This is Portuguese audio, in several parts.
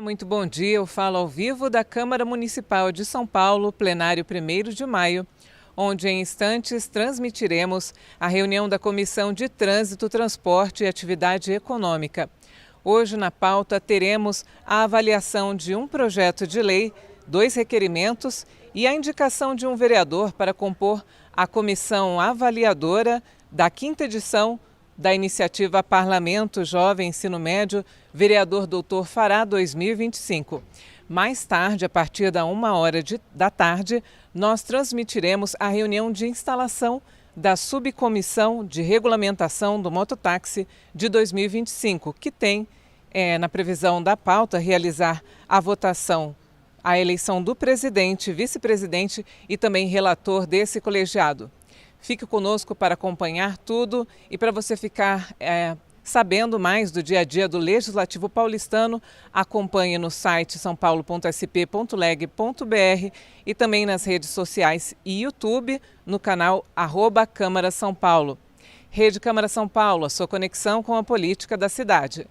Muito bom dia, eu falo ao vivo da Câmara Municipal de São Paulo, plenário 1º de maio, onde em instantes transmitiremos a reunião da Comissão de Trânsito, Transporte e Atividade Econômica. Hoje na pauta teremos a avaliação de um projeto de lei, 2 requerimentos e a indicação de um vereador para compor a comissão avaliadora da 5ª edição da iniciativa Parlamento Jovem Ensino Médio, vereador Dr. Fará 2025. Mais tarde, a partir da 13h, nós transmitiremos a reunião de instalação da Subcomissão de Regulamentação do Mototáxi de 2025, que tem, na previsão da pauta, realizar a votação, a eleição do presidente, vice-presidente e também relator desse colegiado. Fique conosco para acompanhar tudo e para você ficar sabendo mais do dia a dia do Legislativo Paulistano, acompanhe no site saopaulo.sp.leg.br e também nas redes sociais e YouTube, no canal @Câmara São Paulo. Rede Câmara São Paulo, a sua conexão com a política da cidade.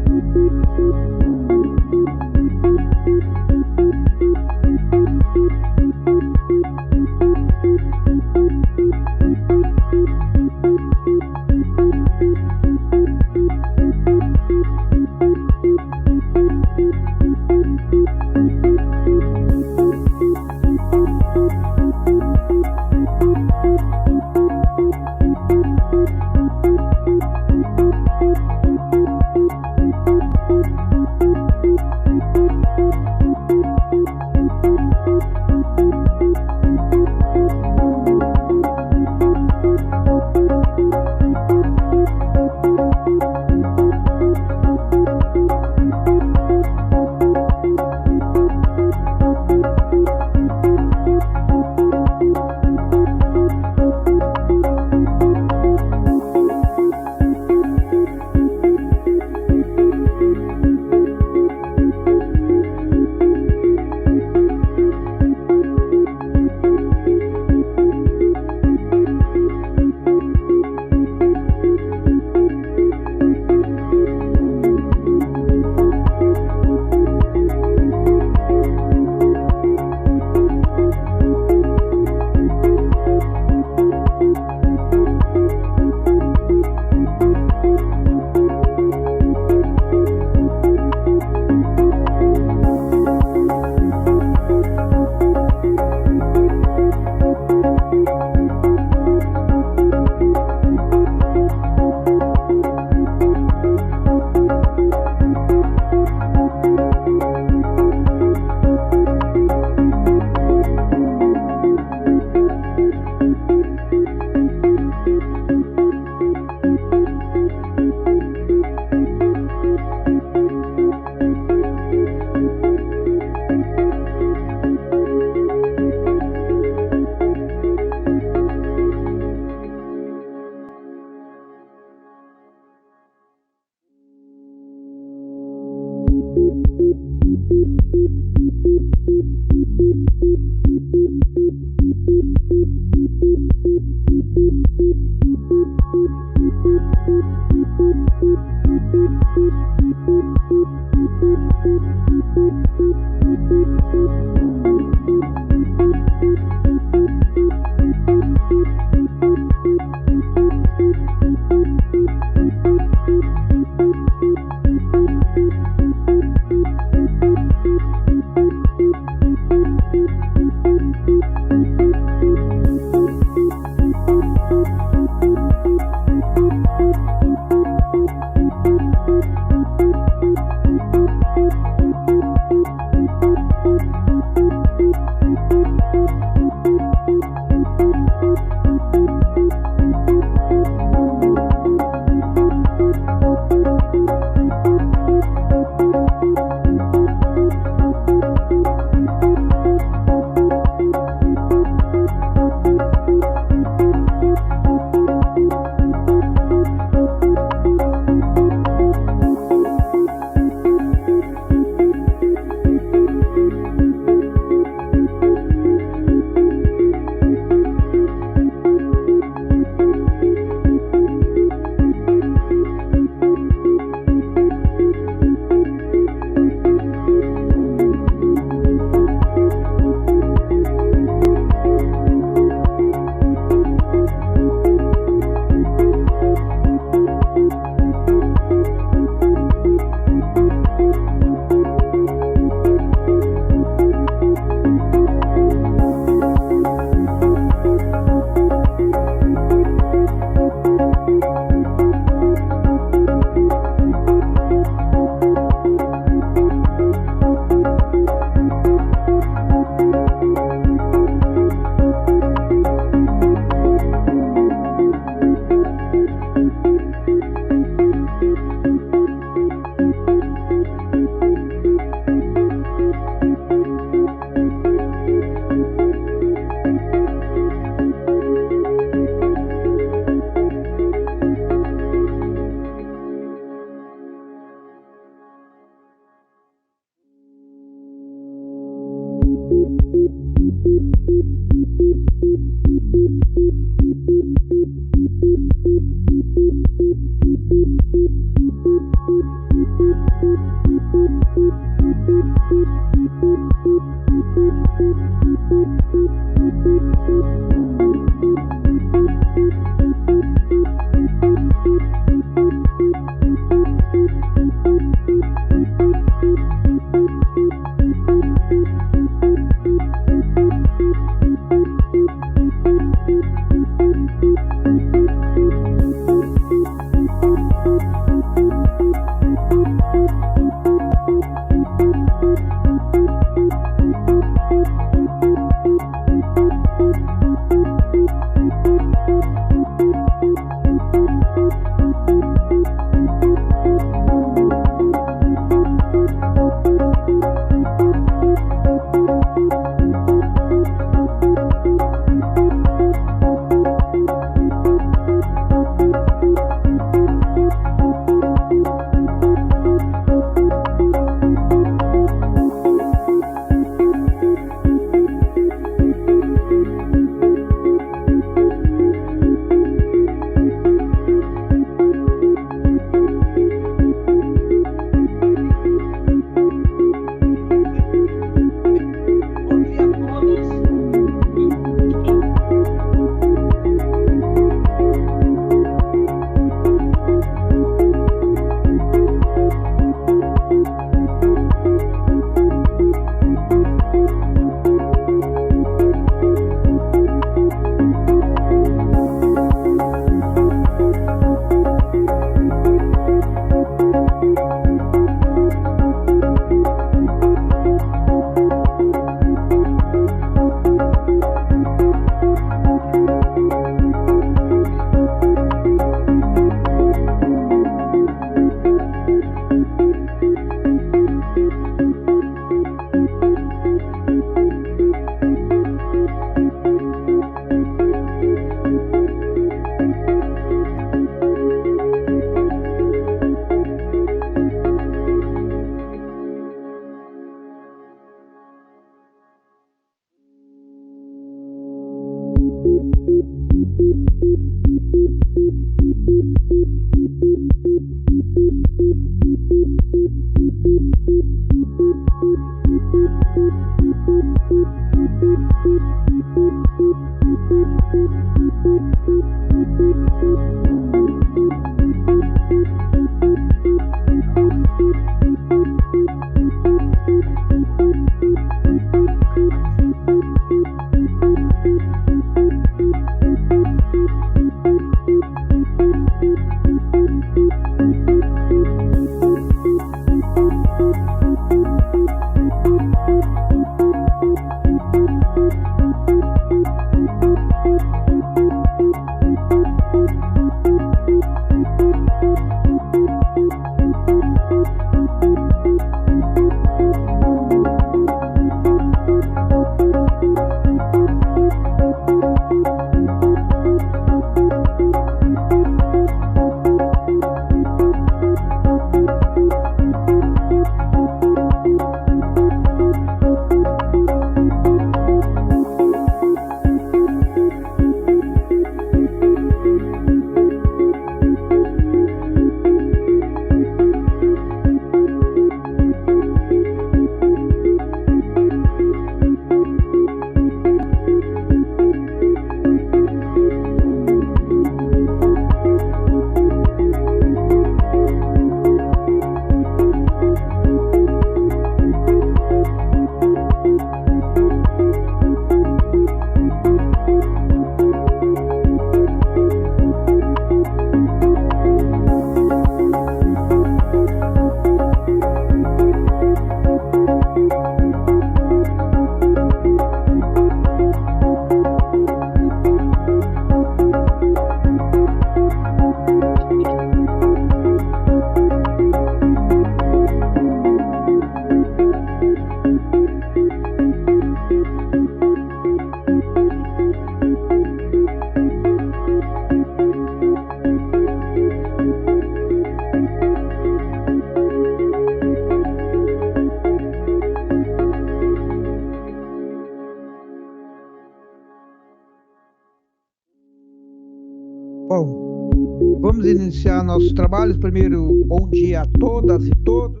Bom, vamos iniciar nossos trabalhos. Primeiro, bom dia a todas e todos.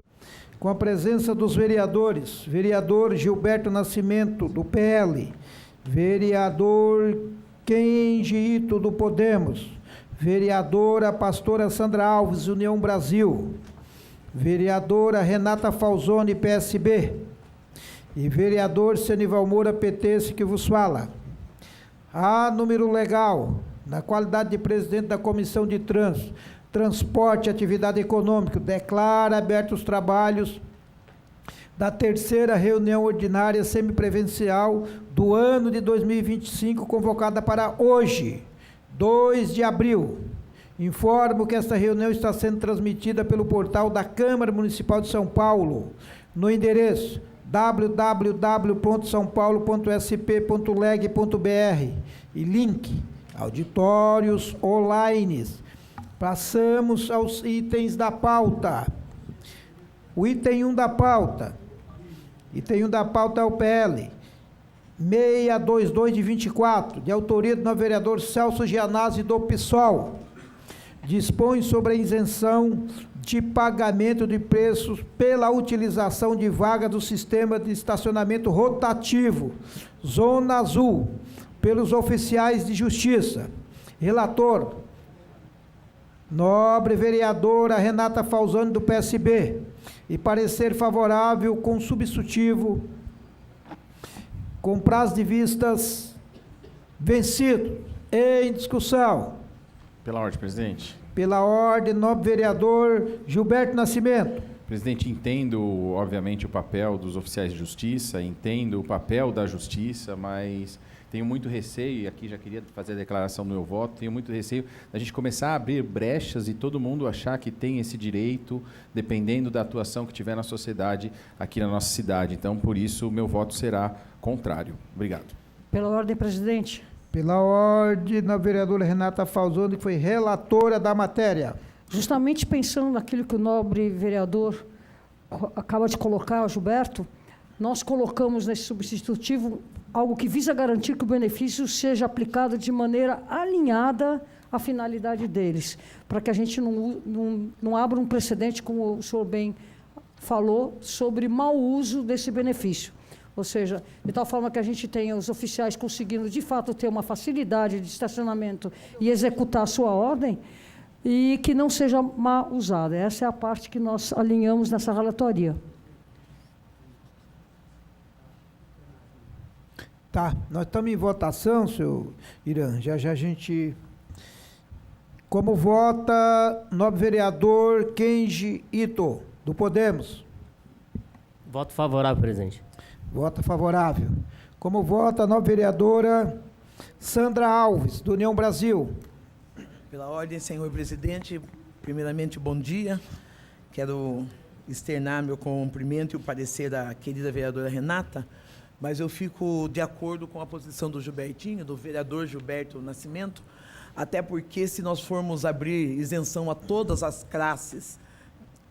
Com a presença dos vereadores, vereador Gilberto Nascimento, do PL, vereador Kenji Ito, do Podemos, vereadora pastora Sandra Alves, União Brasil, vereadora Renata Falzoni, PSB, e vereador Senival Moura, PT, esse que vos fala. A número legal, na qualidade de presidente da Comissão de Transporte e Atividade Econômica, declara abertos os trabalhos da terceira reunião ordinária semipresencial do ano de 2025, convocada para hoje, 2 de abril. Informo que esta reunião está sendo transmitida pelo portal da Câmara Municipal de São Paulo, no endereço www.saopaulo.sp.leg.br e link auditórios online. Passamos aos itens da pauta. O item 1 da pauta. Item 1 da pauta é o PL 622 de 24, de autoria do novo vereador Celso Gianazzi, do PSOL. Dispõe sobre a isenção de pagamento de preços pela utilização de vaga do sistema de estacionamento rotativo, Zona Azul, pelos oficiais de justiça. Relator, nobre vereadora Renata Falzoni, do PSB, e parecer favorável com substitutivo, com prazo de vistas vencido. Em discussão. Pela ordem, presidente. Pela ordem, nobre vereador Gilberto Nascimento. Presidente, entendo, obviamente, o papel dos oficiais de justiça, entendo o papel da justiça, mas tenho muito receio, e aqui já queria fazer a declaração do meu voto, tenho muito receio da gente começar a abrir brechas e todo mundo achar que tem esse direito, dependendo da atuação que tiver na sociedade aqui na nossa cidade. Então, por isso, o meu voto será contrário. Obrigado. Pela ordem, presidente. Pela ordem, na vereadora Renata Falzoni, que foi relatora da matéria. Justamente pensando naquilo que o nobre vereador acaba de colocar, Gilberto, nós colocamos nesse substitutivo algo que visa garantir que o benefício seja aplicado de maneira alinhada à finalidade deles, para que a gente não abra um precedente, como o senhor bem falou, sobre mau uso desse benefício. Ou seja, de tal forma que a gente tenha os oficiais conseguindo, de fato, ter uma facilidade de estacionamento e executar a sua ordem, e que não seja mal usada. Essa é a parte que nós alinhamos nessa relatoria. Tá, nós estamos em votação, senhor Irã. Já a gente... Como vota nobre vereador Kenji Ito, do Podemos? Voto favorável, presidente. Vota favorável. Como vota a nobre vereadora Sandra Alves, do União Brasil? Pela ordem, senhor presidente, primeiramente, bom dia. Quero externar meu cumprimento e o parecer da querida vereadora Renata, mas eu fico de acordo com a posição do Gilbertinho, do vereador Gilberto Nascimento, até porque, se nós formos abrir isenção a todas as classes,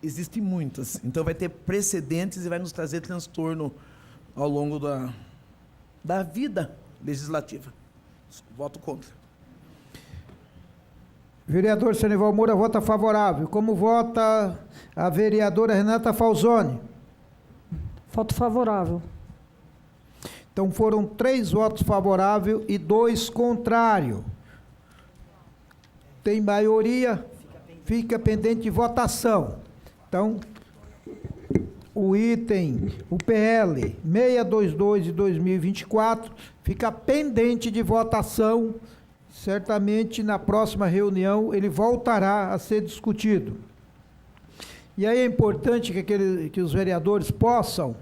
existem muitas, então vai ter precedentes e vai nos trazer transtorno ao longo da vida legislativa. Voto contra. Vereador Senival Moura vota favorável. Como vota a vereadora Renata Falzoni? Voto favorável. Então foram 3 votos favoráveis e 2 contrários. Tem maioria, fica pendente de votação. Então, o item, o PL 622 de 2024, fica pendente de votação. Certamente, na próxima reunião, ele voltará a ser discutido. E aí é importante que os vereadores possam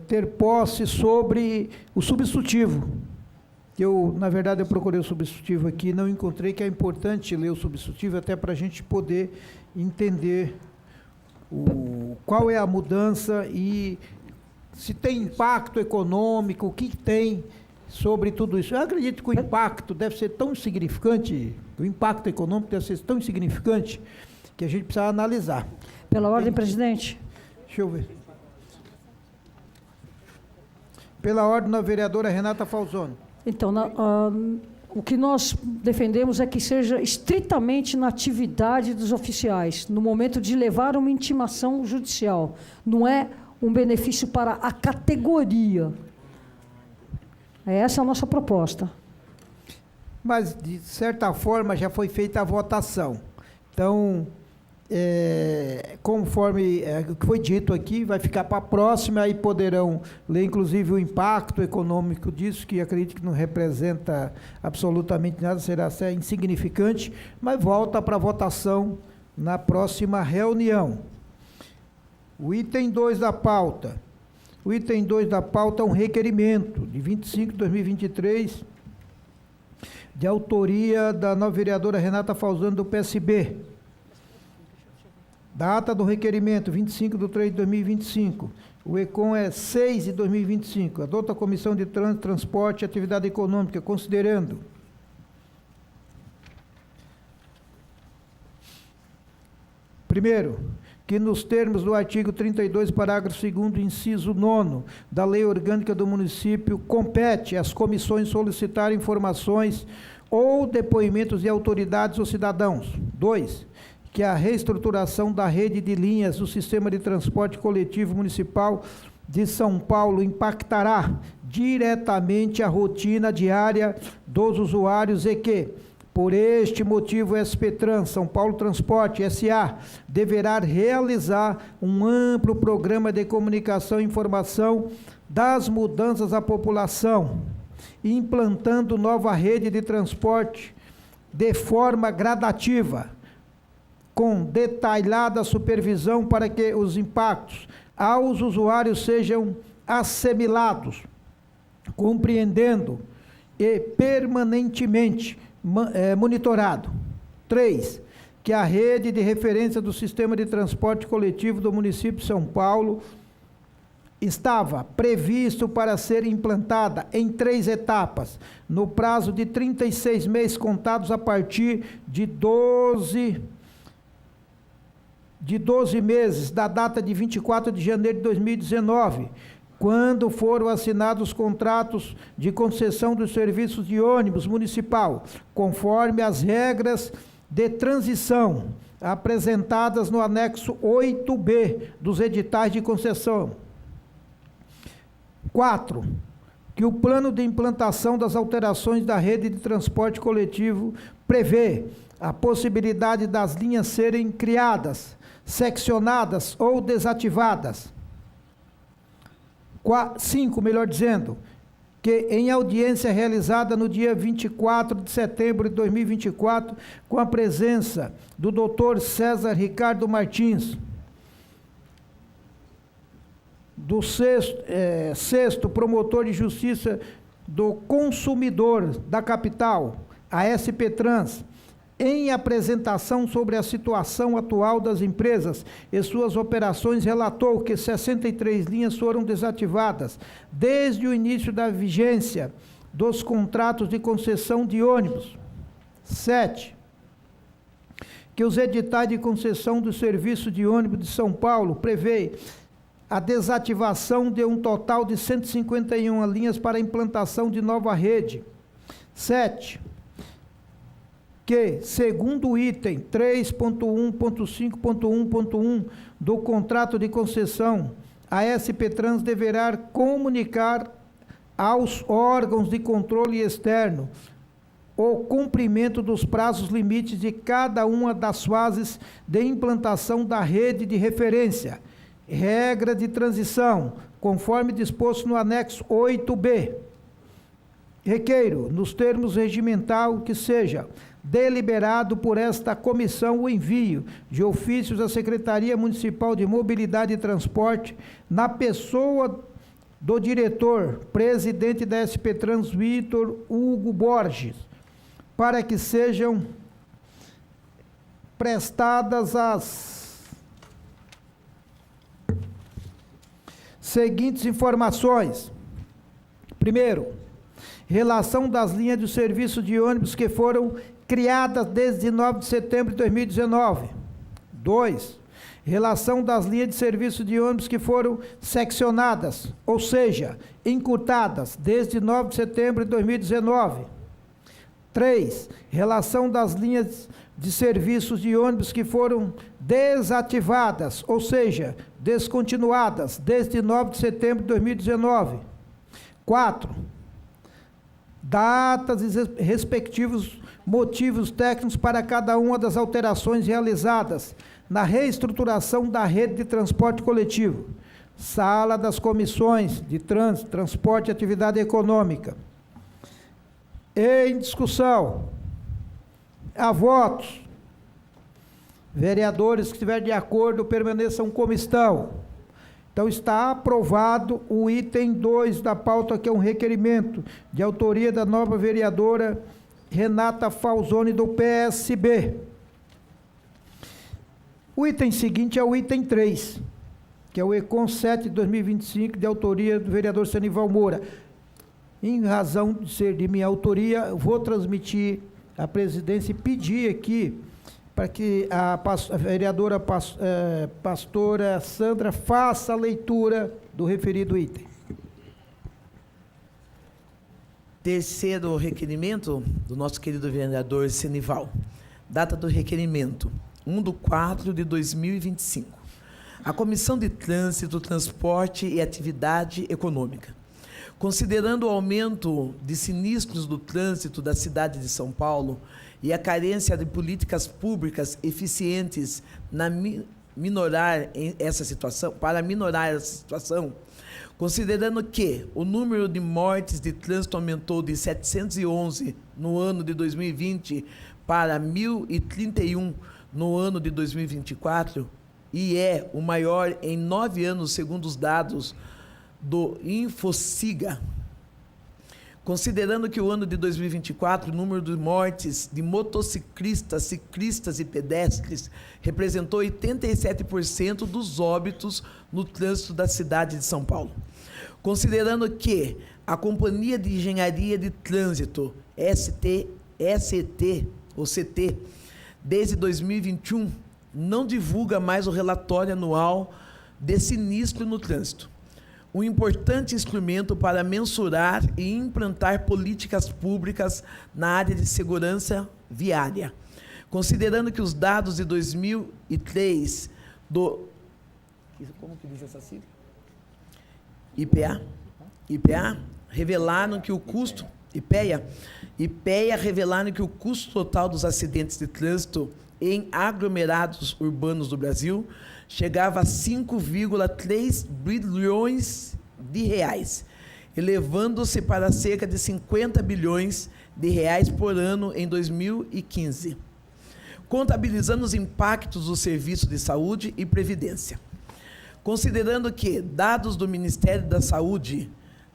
ter posse sobre o substitutivo. Na verdade, eu procurei o substitutivo aqui, não encontrei, que é importante ler o substitutivo, até para a gente poder entender qual é a mudança e se tem impacto econômico, o que tem sobre tudo isso. Eu acredito que o impacto deve ser tão insignificante, o impacto econômico deve ser tão insignificante, que a gente precisa analisar. Pela ordem, presidente. Deixa eu ver. Pela ordem da vereadora Renata Falzoni. Então, O que nós defendemos é que seja estritamente na atividade dos oficiais, no momento de levar uma intimação judicial. Não é um benefício para a categoria. Essa é a nossa proposta. Mas, de certa forma, já foi feita a votação. Então, conforme o que foi dito aqui, vai ficar para a próxima, aí poderão ler, inclusive, o impacto econômico disso, que acredito que não representa absolutamente nada, será até insignificante, mas volta para a votação na próxima reunião. O item 2 da pauta. O item 2 da pauta é um requerimento de 25 de 2023, de autoria da nova vereadora Renata Falzano, do PSB. Data do requerimento, 25/3/2025. O ECOM é 6 de 2025. Adota a Comissão de Trânsito, Transporte e Atividade Econômica, considerando: primeiro, que nos termos do artigo 32, parágrafo 2º, inciso 9º, da Lei Orgânica do Município, compete às comissões solicitar informações ou depoimentos de autoridades ou cidadãos. 2, que a reestruturação da rede de linhas do Sistema de Transporte Coletivo Municipal de São Paulo impactará diretamente a rotina diária dos usuários e que, por este motivo, o SP-Trans, São Paulo Transporte, S.A., deverá realizar um amplo programa de comunicação e informação das mudanças à população, implantando nova rede de transporte de forma gradativa, com detalhada supervisão para que os impactos aos usuários sejam assimilados, compreendendo e permanentemente monitorado. 3, que a rede de referência do Sistema de Transporte Coletivo do município de São Paulo estava previsto para ser implantada em 3 etapas, no prazo de 36 meses contados a partir de 12 meses da data de 24 de janeiro de 2019, quando foram assinados os contratos de concessão dos serviços de ônibus municipal, conforme as regras de transição apresentadas no anexo 8B dos editais de concessão. 4, que o plano de implantação das alterações da rede de transporte coletivo prevê a possibilidade das linhas serem criadas, seccionadas ou desativadas. 5, melhor dizendo, que em audiência realizada no dia 24 de setembro de 2024, com a presença do Dr. César Ricardo Martins, do sexto promotor de justiça do consumidor da capital, a SP-Trans, em apresentação sobre a situação atual das empresas e suas operações, relatou que 63 linhas foram desativadas desde o início da vigência dos contratos de concessão de ônibus. 7, que os editais de concessão do serviço de ônibus de São Paulo prevê a desativação de um total de 151 linhas para a implantação de nova rede. 7, que, segundo o item 3.1.5.1.1 do contrato de concessão, a SP-Trans deverá comunicar aos órgãos de controle externo o cumprimento dos prazos limites de cada uma das fases de implantação da rede de referência, regra de transição, conforme disposto no anexo 8B. Requeiro, nos termos regimental, que seja deliberado por esta comissão o envio de ofícios à Secretaria Municipal de Mobilidade e Transporte, na pessoa do diretor, presidente da SP-Trans, Vitor Hugo Borges, para que sejam prestadas as seguintes informações. Primeiro, relação das linhas de serviço de ônibus que foram criadas desde 9 de setembro de 2019. 2, relação das linhas de serviço de ônibus que foram seccionadas, ou seja, encurtadas, desde 9 de setembro de 2019. 3. Relação das linhas de serviços de ônibus que foram desativadas, ou seja, descontinuadas, desde 9 de setembro de 2019. 4. Datas e respectivos motivos técnicos para cada uma das alterações realizadas na reestruturação da rede de transporte coletivo. Sala das comissões de trânsito, transporte e atividade econômica. Em discussão. A votos. Vereadores que estiverem de acordo permaneçam como estão. Então está aprovado o item 2 da pauta, que é um requerimento de autoria da nova vereadora Renata Falzoni, do PSB. O item seguinte é o item 3, que é o ECON 7 de 2025, de autoria do vereador Senival Moura. Em razão de ser de minha autoria, eu vou transmitir à presidência e pedir aqui para que a vereadora pastora Sandra faça a leitura do referido item. Terceiro requerimento do nosso querido vereador Senival. Data do requerimento: 1/4/2025. A Comissão de Trânsito, Transporte e Atividade Econômica, considerando o aumento de sinistros do trânsito da cidade de São Paulo e a carência de políticas públicas eficientes para minorar essa situação, considerando que o número de mortes de trânsito aumentou de 711 no ano de 2020 para 1.031 no ano de 2024, e é o maior em 9 anos, segundo os dados do Infociga. Considerando que o ano de 2024, o número de mortes de motociclistas, ciclistas e pedestres representou 87% dos óbitos no trânsito da cidade de São Paulo. Considerando que a Companhia de Engenharia de Trânsito, CT, desde 2021, não divulga mais o relatório anual de sinistro no trânsito, um importante instrumento para mensurar e implantar políticas públicas na área de segurança viária. Considerando que os dados de 2003 do... Como que diz essa sigla? IPEA revelaram que o custo... IPEA revelaram que o custo total dos acidentes de trânsito em aglomerados urbanos do Brasil chegava a 5,3 bilhões de reais, elevando-se para cerca de 50 bilhões de reais por ano em 2015, contabilizando os impactos do serviço de saúde e previdência. Considerando que dados do Ministério da Saúde,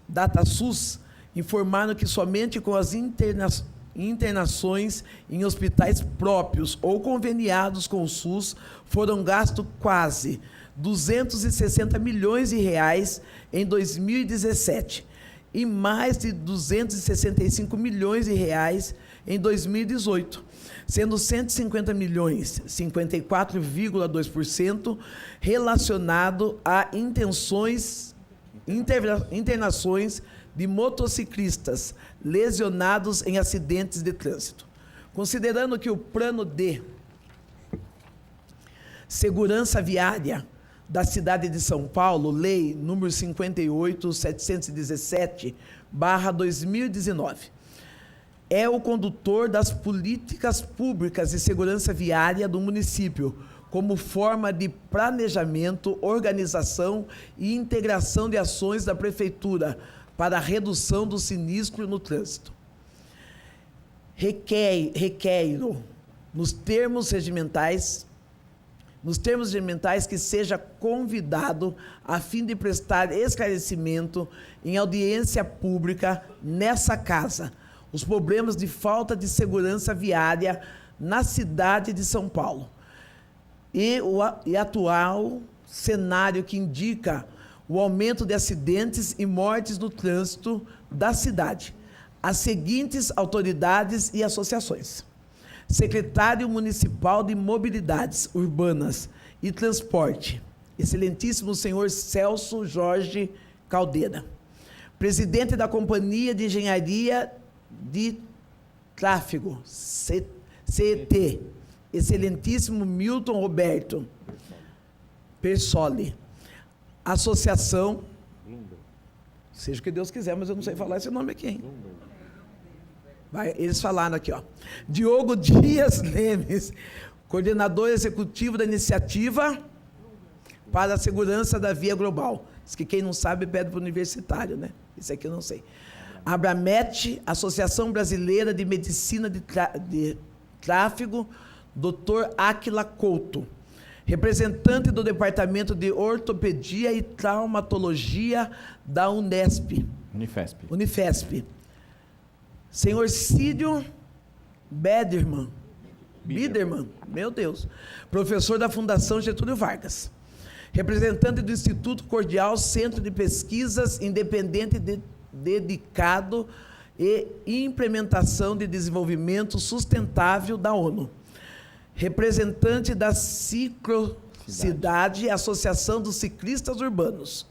DataSUS, informaram que somente com as internações em hospitais próprios ou conveniados com o SUS foram gastos quase 260 milhões de reais em 2017 e mais de 265 milhões de reais em 2018, sendo 150 milhões, 54,2%, relacionado a internações de motociclistas lesionados em acidentes de trânsito. Considerando que o plano de segurança viária da cidade de São Paulo, lei número 58.717/2019, é o condutor das políticas públicas de segurança viária do município, como forma de planejamento, organização e integração de ações da prefeitura para a redução do sinistro no trânsito. Requeiro, nos termos regimentais, que seja convidado a fim de prestar esclarecimento em audiência pública nessa casa os problemas de falta de segurança viária na cidade de São Paulo e atual cenário que indica o aumento de acidentes e mortes no trânsito da cidade. As seguintes autoridades e associações: Secretário Municipal de Mobilidades Urbanas e Transporte, excelentíssimo senhor Celso Jorge Caldeira. Presidente da Companhia de Engenharia de Tráfego, CET, excelentíssimo Milton Roberto Persoli. Associação, seja o que Deus quiser, mas eu não sei falar esse nome aqui, hein? Vai, eles falaram aqui, ó. Diogo Dias Lemes, coordenador executivo da iniciativa para a segurança da via global. Diz que quem não sabe pede para o universitário, né? Isso aqui eu não sei. Abramet, Associação Brasileira de Medicina de Tráfego, Dr. Áquila Couto, representante do Departamento de Ortopedia e Traumatologia da Unifesp. Senhor Cídio Biderman, meu Deus, professor da Fundação Getúlio Vargas, representante do Instituto Cordial, Centro de Pesquisas Independente dedicado e implementação de desenvolvimento sustentável da ONU, representante da Ciclocidade, Associação dos Ciclistas Urbanos,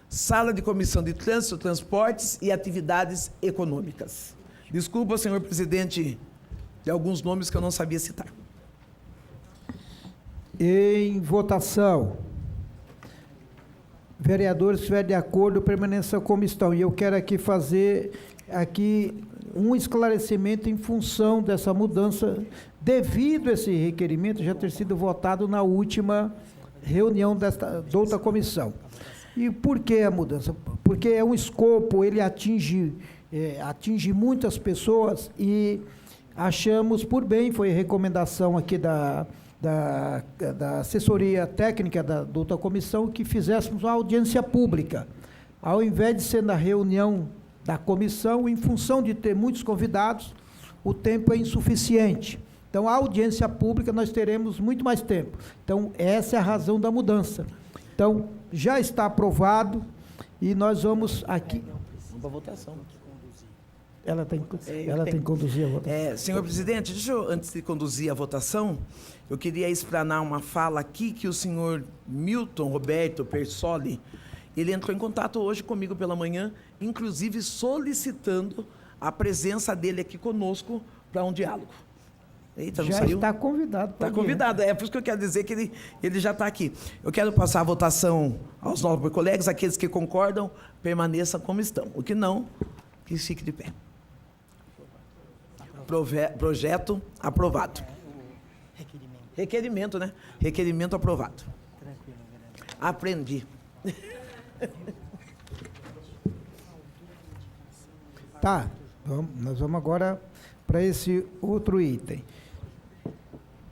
Sala de Comissão de Trânsito, Transportes e Atividades Econômicas. Desculpa, senhor presidente, de alguns nomes que eu não sabia citar. Em votação. Vereadores, se estiver de acordo, permaneça como estão. E eu quero aqui fazer um esclarecimento em função dessa mudança, devido a esse requerimento já ter sido votado na última reunião da outra comissão. E por que a mudança? Porque é um escopo, ele atinge muitas pessoas e achamos por bem, foi recomendação aqui da assessoria técnica da outra comissão, que fizéssemos uma audiência pública. Ao invés de ser na reunião da comissão, em função de ter muitos convidados, o tempo é insuficiente. Então, a audiência pública nós teremos muito mais tempo. Então, essa é a razão da mudança. Então, já está aprovado e nós vamos aqui... Vamos para a votação. Ela tem que conduzir a votação. Senhor presidente, antes de conduzir a votação, eu queria explanar uma fala aqui que o senhor Milton Roberto Persoli, ele entrou em contato hoje comigo pela manhã, inclusive solicitando a presença dele aqui conosco para um diálogo. Eita, não já saiu? Está convidado. Está convidado, é por isso que eu quero dizer que ele já está aqui. Eu quero passar a votação aos nobres colegas, aqueles que concordam, permaneçam como estão. O que não, que fique de pé. Projeto aprovado. Requerimento, né? Requerimento aprovado. Aprendi. Tá, nós vamos agora para esse outro item.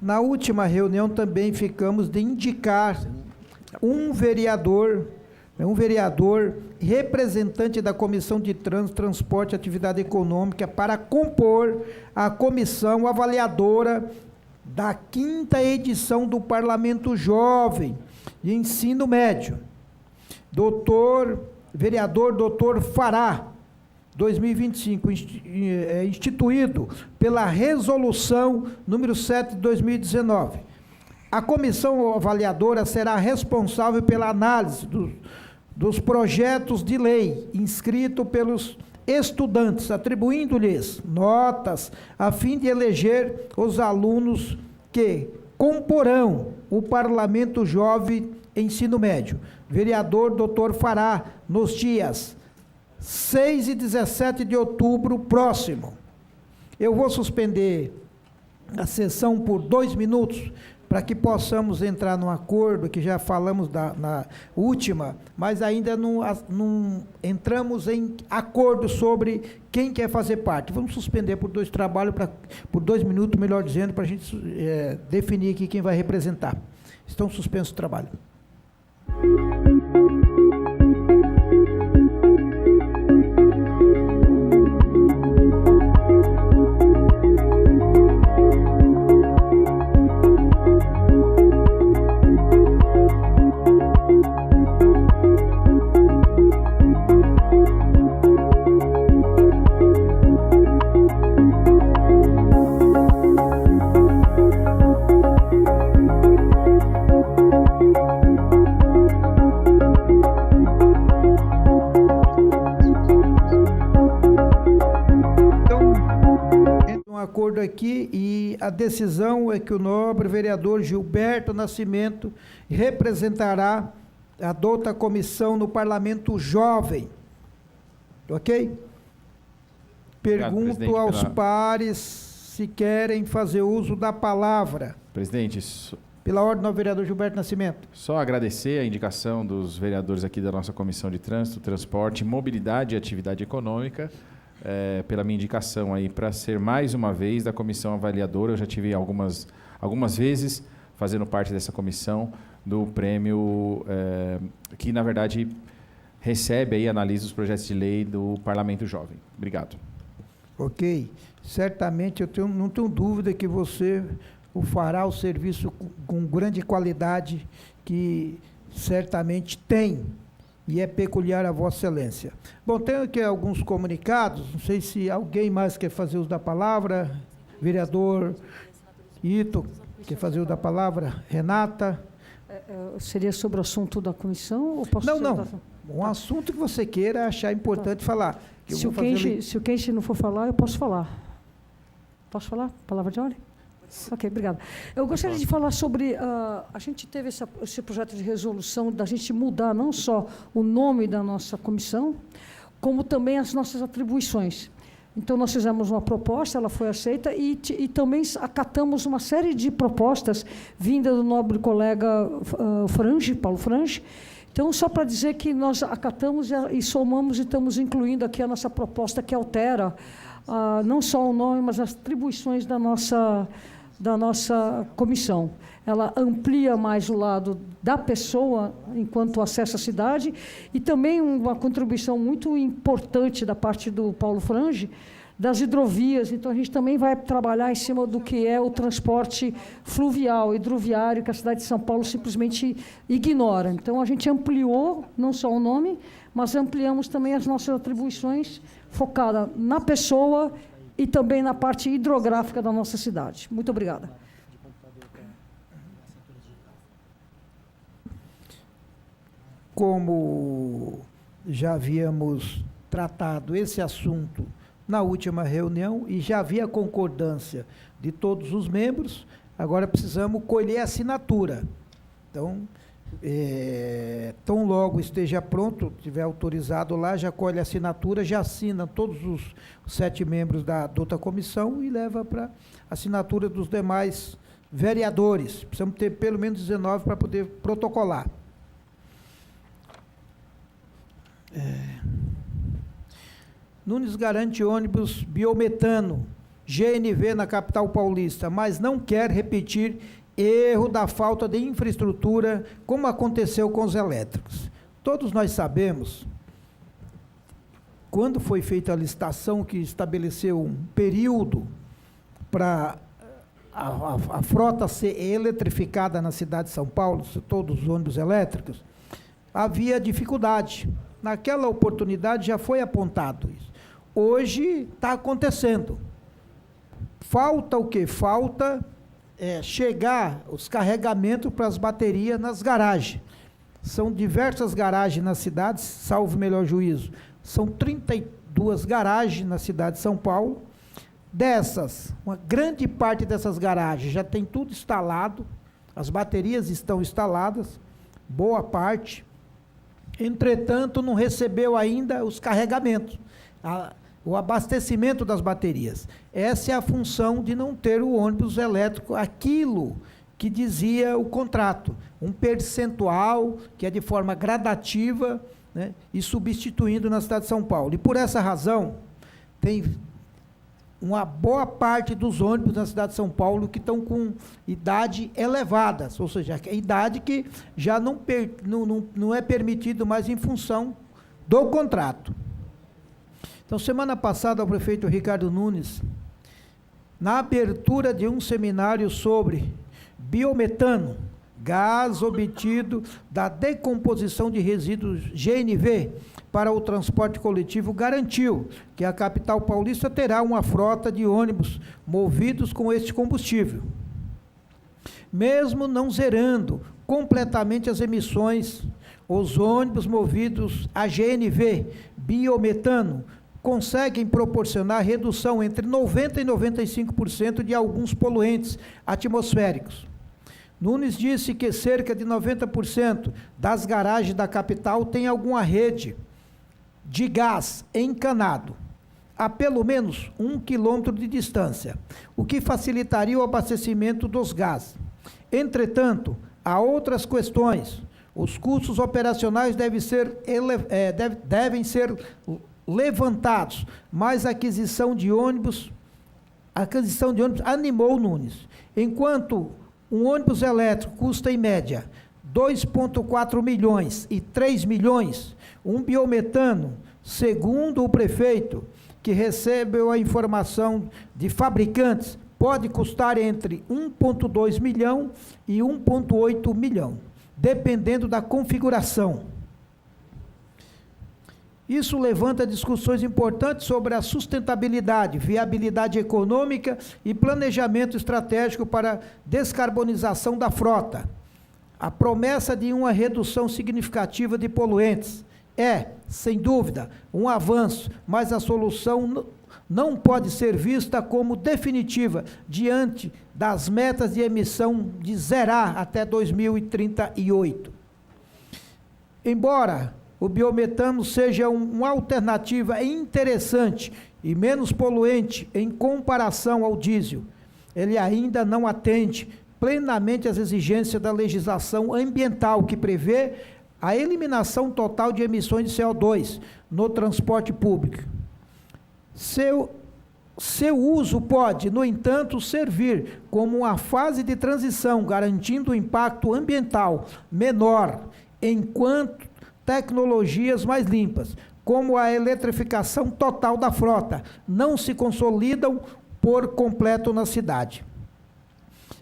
Na última reunião também ficamos de indicar um vereador representante da Comissão de Trânsito, Transporte e Atividade Econômica para compor a comissão avaliadora da 5ª edição do Parlamento Jovem de Ensino Médio. Vereador Dr. Fará, 2025, instituído pela Resolução número 7 de 2019. A comissão avaliadora será responsável pela análise dos projetos de lei inscritos pelos estudantes, atribuindo-lhes notas a fim de eleger os alunos que comporão o Parlamento Jovem Ensino Médio. Vereador Dr. Fará, nos dias 6 e 17 de outubro próximo. Eu vou suspender a sessão por 2 minutos, para que possamos entrar num acordo, que já falamos na última, mas ainda não entramos em acordo sobre quem quer fazer parte. Vamos suspender por 2 minutos, melhor dizendo, para a gente definir aqui quem vai representar. Estão suspensos o trabalho. acordo aqui e a decisão é que o nobre vereador Gilberto Nascimento representará a dota comissão no Parlamento Jovem. Ok? Pergunto aos pares se querem fazer uso da palavra. Presidente, Pela ordem do vereador Gilberto Nascimento. só agradecer a indicação dos vereadores aqui da nossa Comissão de Trânsito, Transporte, Mobilidade e Atividade Econômica, pela minha indicação aí para ser mais uma vez da comissão avaliadora. Eu já tive algumas vezes fazendo parte dessa comissão do prêmio que, na verdade, recebe e analisa os projetos de lei do Parlamento Jovem. Obrigado. Ok. Certamente, não tenho dúvida que você fará o serviço com grande qualidade que certamente tem e é peculiar a Vossa Excelência. Bom, tenho aqui alguns comunicados, não sei se alguém mais quer fazer uso da palavra. Vereador Ito, quer fazer uso da palavra? Renata? Seria sobre o assunto da comissão? Ou posso Não. Um assunto que você queira achar importante falar. Se o Kenshi não for falar, eu posso falar. Posso falar? Palavra de ordem? Ok, obrigada. Eu gostaria de falar sobre... a gente teve esse projeto de resolução da gente mudar não só o nome da nossa comissão, como também as nossas atribuições. Então, nós fizemos uma proposta, ela foi aceita, e também acatamos uma série de propostas vindas do nobre colega Paulo Frange. Então, só para dizer que nós acatamos e somamos e estamos incluindo aqui a nossa proposta que altera não só o nome, mas as atribuições da nossa comissão. Ela amplia mais o lado da pessoa enquanto acesso à cidade e também uma contribuição muito importante da parte do Paulo Frange, das hidrovias. Então, a gente também vai trabalhar em cima do que é o transporte fluvial, hidroviário, que a cidade de São Paulo simplesmente ignora. Então, a gente ampliou não só o nome, mas ampliamos também as nossas atribuições focadas na pessoa e também na parte hidrográfica da nossa cidade. Muito obrigada. Como já havíamos tratado esse assunto na última reunião e já havia concordância de todos os membros, agora precisamos colher a assinatura. Então, tão logo esteja pronto, estiver autorizado lá, já colhe a assinatura, já assina todos os 7 membros da outra comissão e leva para assinatura dos demais vereadores. Precisamos ter pelo menos 19 para poder protocolar. Nunes garante ônibus biometano, GNV na capital paulista, mas não quer repetir erro da falta de infraestrutura, como aconteceu com os elétricos. Todos nós sabemos, quando foi feita a licitação que estabeleceu um período para a frota ser eletrificada na cidade de São Paulo, todos os ônibus elétricos, havia dificuldade. Naquela oportunidade já foi apontado isso. Hoje está acontecendo. Falta o quê? Falta chegar os carregamentos para as baterias nas garagens. São diversas garagens nas cidades, salvo melhor juízo. São 32 garagens na cidade de São Paulo. Dessas, uma grande parte dessas garagens já tem tudo instalado, as baterias estão instaladas, boa parte. Entretanto, não recebeu ainda os carregamentos, o abastecimento das baterias. Essa é a função de não ter o ônibus elétrico, aquilo que dizia o contrato, um percentual que é de forma gradativa, né, e substituindo na cidade de São Paulo. E por essa razão, tem uma boa parte dos ônibus na cidade de São Paulo que estão com idade elevada, ou seja, a idade que já não é permitido mais em função do contrato. Então, semana passada, o prefeito Ricardo Nunes, na abertura de um seminário sobre biometano, gás obtido da decomposição de resíduos GNV para o transporte coletivo, garantiu que a capital paulista terá uma frota de ônibus movidos com este combustível. Mesmo não zerando completamente as emissões, os ônibus movidos a GNV, biometano, conseguem proporcionar redução entre 90% e 95% de alguns poluentes atmosféricos. Nunes disse que cerca de 90% das garagens da capital têm alguma rede de gás encanado, a pelo menos 1 quilômetro de distância, o que facilitaria o abastecimento dos gases. Entretanto, há outras questões. Os custos operacionais devem ser levantados, mas a aquisição de ônibus animou Nunes. Enquanto um ônibus elétrico custa, em média, 2,4 milhões e 3 milhões, um biometano, segundo o prefeito, que recebeu a informação de fabricantes, pode custar entre 1,2 milhão e 1,8 milhão, dependendo da configuração. Isso levanta discussões importantes sobre a sustentabilidade, viabilidade econômica e planejamento estratégico para a descarbonização da frota. A promessa de uma redução significativa de poluentes é, sem dúvida, um avanço, mas a solução não pode ser vista como definitiva diante das metas de emissão de zerar até 2038. Embora o biometano seja uma alternativa interessante e menos poluente em comparação ao diesel, ele ainda não atende plenamente às exigências da legislação ambiental, que prevê a eliminação total de emissões de CO2 no transporte público. Seu uso pode, no entanto, servir como uma fase de transição, garantindo um impacto ambiental menor, enquanto tecnologias mais limpas, como a eletrificação total da frota, não se consolidam por completo na cidade.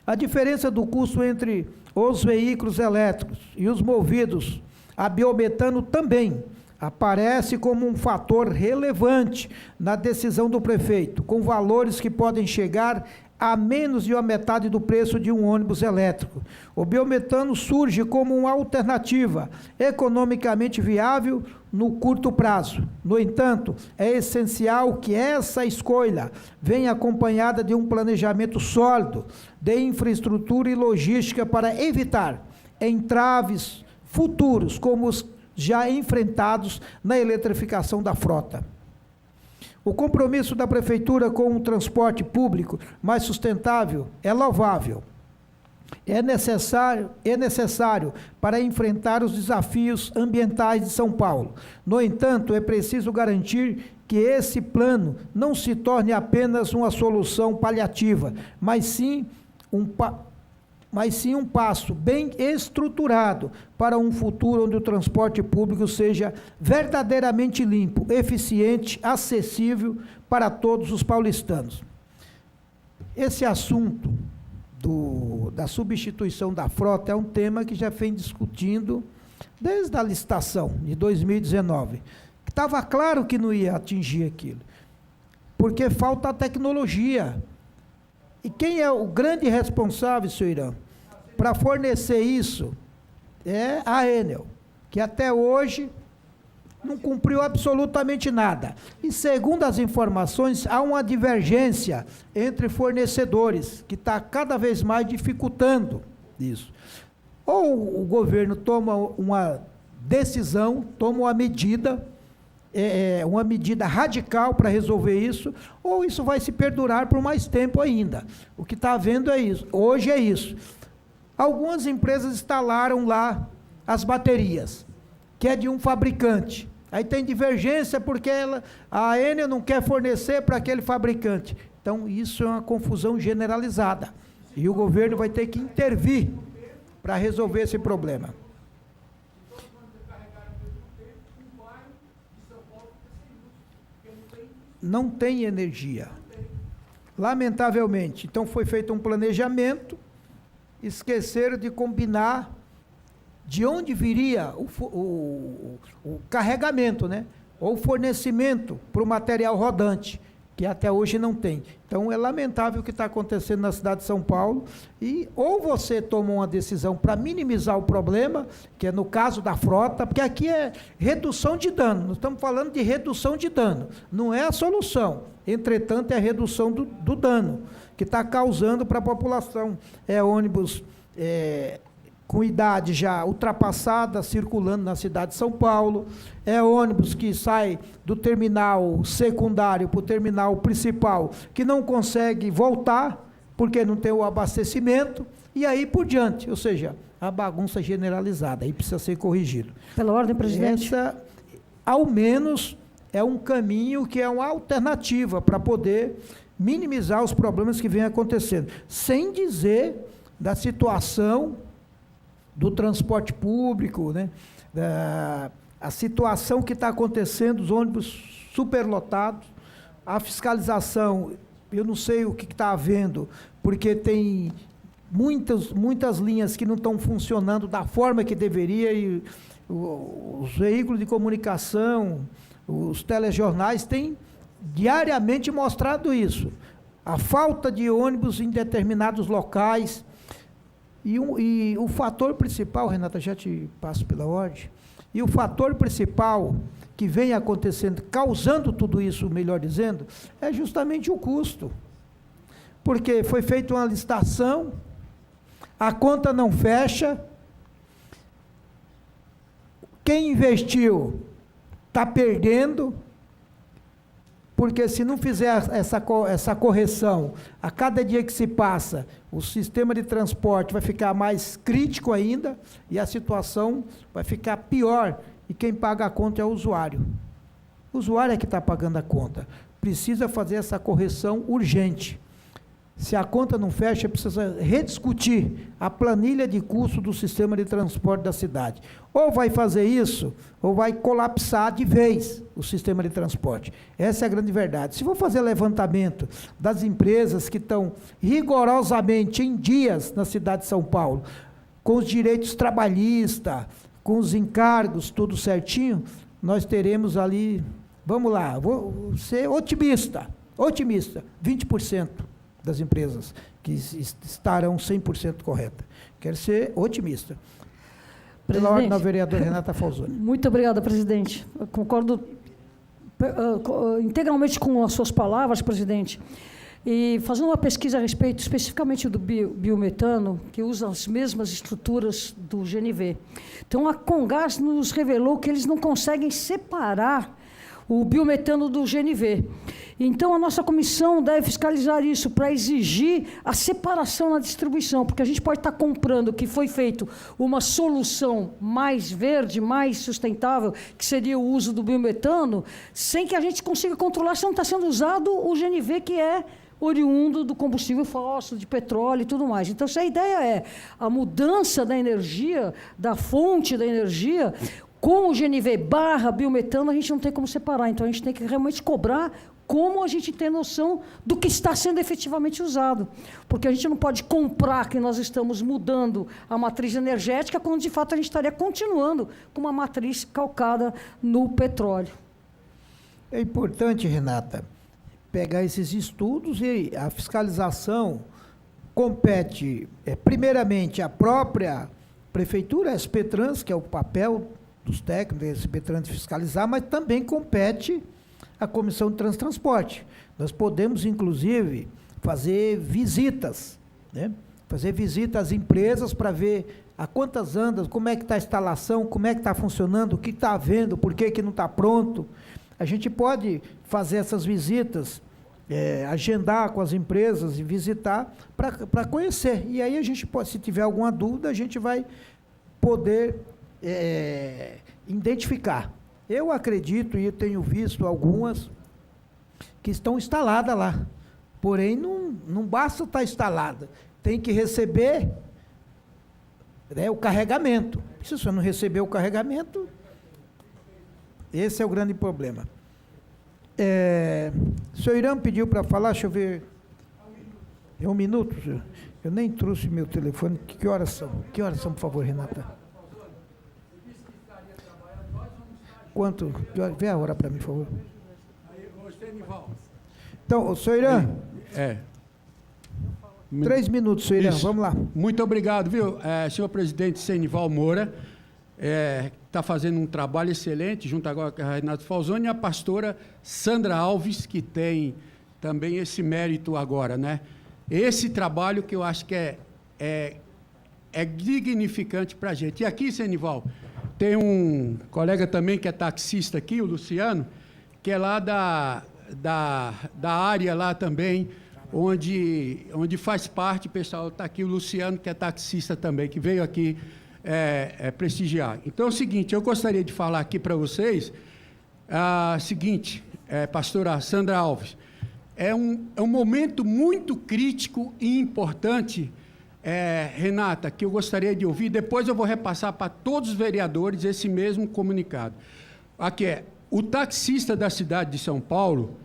A diferença do custo entre os veículos elétricos e os movidos a biometano também aparece como um fator relevante na decisão do prefeito, com valores que podem chegar a menos de uma metade do preço de um ônibus elétrico. O biometano surge como uma alternativa economicamente viável no curto prazo. No entanto, é essencial que essa escolha venha acompanhada de um planejamento sólido de infraestrutura e logística para evitar entraves futuros como os já enfrentados na eletrificação da frota. O compromisso da Prefeitura com um transporte público mais sustentável é louvável. É necessário para enfrentar os desafios ambientais de São Paulo. No entanto, é preciso garantir que esse plano não se torne apenas uma solução paliativa, mas sim um passo bem estruturado para um futuro onde o transporte público seja verdadeiramente limpo, eficiente, acessível para todos os paulistanos. Esse assunto da substituição da frota é um tema que já vem discutindo desde a licitação de 2019. Estava claro que não ia atingir aquilo, porque falta a tecnologia. E quem é o grande responsável, senhor Irã, para fornecer isso é a Enel, que até hoje não cumpriu absolutamente nada. E segundo as informações, há uma divergência entre fornecedores, que está cada vez mais dificultando isso. Ou o governo toma uma decisão, toma uma medida radical para resolver isso, ou isso vai se perdurar por mais tempo ainda. O que está havendo é isso, hoje é isso. Algumas empresas instalaram lá as baterias, que é de um fabricante. Aí tem divergência porque a Enel não quer fornecer para aquele fabricante. Então, isso é uma confusão generalizada. E o governo vai ter que intervir para resolver esse problema. Não tem energia, lamentavelmente. Então foi feito um planejamento, esqueceram de combinar de onde viria o carregamento, né? Ou fornecimento para o material rodante. que até hoje não tem. Então, é lamentável o que está acontecendo na cidade de São Paulo, e ou você toma uma decisão para minimizar o problema, que é no caso da frota, porque aqui é redução de dano, nós estamos falando de redução de dano, não é a solução, entretanto, é a redução do dano, que está causando para a população. É ônibus com idade já ultrapassada, circulando na cidade de São Paulo, é ônibus que sai do terminal secundário para o terminal principal, que não consegue voltar, porque não tem o abastecimento, e aí por diante, ou seja, a bagunça generalizada, aí precisa ser corrigido. Pela ordem, presidente. Essa, ao menos, é um caminho que é uma alternativa para poder minimizar os problemas que vêm acontecendo, sem dizer da situação do transporte público, né? A situação que está acontecendo, os ônibus superlotados, a fiscalização, eu não sei o que está havendo, porque tem muitas linhas que não estão funcionando da forma que deveria, e os veículos de comunicação, os telejornais têm diariamente mostrado isso. A falta de ônibus em determinados locais. E o fator principal, Renata, já te passo pela ordem, e o fator principal que vem acontecendo, causando tudo isso, melhor dizendo, é justamente o custo. Porque foi feita uma licitação, a conta não fecha, quem investiu está perdendo, porque se não fizer essa correção, a cada dia que se passa, o sistema de transporte vai ficar mais crítico ainda, e a situação vai ficar pior, e quem paga a conta é o usuário. O usuário é que está pagando a conta. Precisa fazer essa correção urgente. Se a conta não fecha, precisa rediscutir a planilha de custo do sistema de transporte da cidade. Ou vai fazer isso, ou vai colapsar de vez o sistema de transporte. Essa é a grande verdade. Se for fazer levantamento das empresas que estão rigorosamente em dias na cidade de São Paulo, com os direitos trabalhistas, com os encargos, tudo certinho, nós teremos ali, vamos lá, vou ser otimista, 20% das empresas que estarão 100% corretas. Quero ser otimista. Pela ordem da vereadora Renata Falzoni. Muito obrigada, presidente. Eu concordo integralmente com as suas palavras, presidente. E fazendo uma pesquisa a respeito especificamente do biometano, que usa as mesmas estruturas do GNV. Então, a Comgás nos revelou que eles não conseguem separar o biometano do GNV. Então, a nossa comissão deve fiscalizar isso para exigir a separação na distribuição, porque a gente pode estar comprando que foi feito uma solução mais verde, mais sustentável, que seria o uso do biometano, sem que a gente consiga controlar se não está sendo usado o GNV, que é oriundo do combustível fóssil, de petróleo e tudo mais. Então, se a ideia é a mudança da energia, da fonte da energia, com o GNV / biometano, a gente não tem como separar. Então, a gente tem que realmente cobrar como a gente tem noção do que está sendo efetivamente usado. Porque a gente não pode comprar que nós estamos mudando a matriz energética, quando, de fato, a gente estaria continuando com uma matriz calcada no petróleo. É importante, Renata, pegar esses estudos, e a fiscalização compete, primeiramente, à própria prefeitura, a SPTrans, que é o papel dos técnicos da SPTrans de fiscalizar, mas também compete à Comissão de Transporte. Nós podemos, inclusive, fazer visitas, né? Fazer visita às empresas para ver a quantas andam, como é que está a instalação, como é que está funcionando, o que está havendo, por que não está pronto. A gente pode fazer essas visitas, agendar com as empresas e visitar para conhecer. E aí a gente pode, se tiver alguma dúvida, a gente vai poder identificar. Eu acredito, e eu tenho visto algumas que estão instaladas lá. Porém, não basta estar instalada. Tem que receber o carregamento. Se você não receber o carregamento, esse é o grande problema. O senhor Irã pediu para falar, deixa eu ver. É um minuto, senhor. Eu nem trouxe meu telefone. Que horas são? Que horas são, por favor, Renata? Quanto? Vê a hora para mim, por favor. Então, senhor Irã, 3 minutos, senhor Irã, vamos lá. Muito obrigado, viu, senhor presidente Senival Moura, está fazendo um trabalho excelente, junto agora com a Renata Falzoni e a pastora Sandra Alves, que tem também esse mérito agora, né? Esse trabalho que eu acho que é dignificante para a gente. E aqui, Senival, tem um colega também que é taxista aqui, o Luciano, que é lá da área lá também, onde faz parte, pessoal, está aqui o Luciano, que é taxista também, que veio aqui prestigiar. Então é o seguinte, eu gostaria de falar aqui para vocês, pastora Sandra Alves, é um momento muito crítico e importante, Renata, que eu gostaria de ouvir, depois eu vou repassar para todos os vereadores esse mesmo comunicado. Aqui o taxista da cidade de São Paulo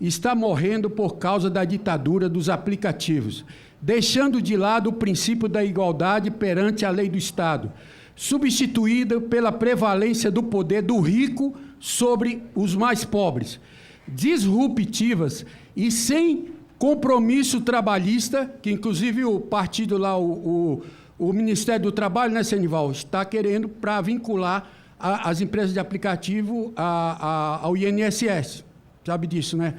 está morrendo por causa da ditadura dos aplicativos, deixando de lado o princípio da igualdade perante a lei do Estado, substituída pela prevalência do poder do rico sobre os mais pobres, disruptivas e sem compromisso trabalhista, que inclusive o partido lá, o Ministério do Trabalho, né, Senival, está querendo para vincular as empresas de aplicativo ao INSS, sabe disso, né?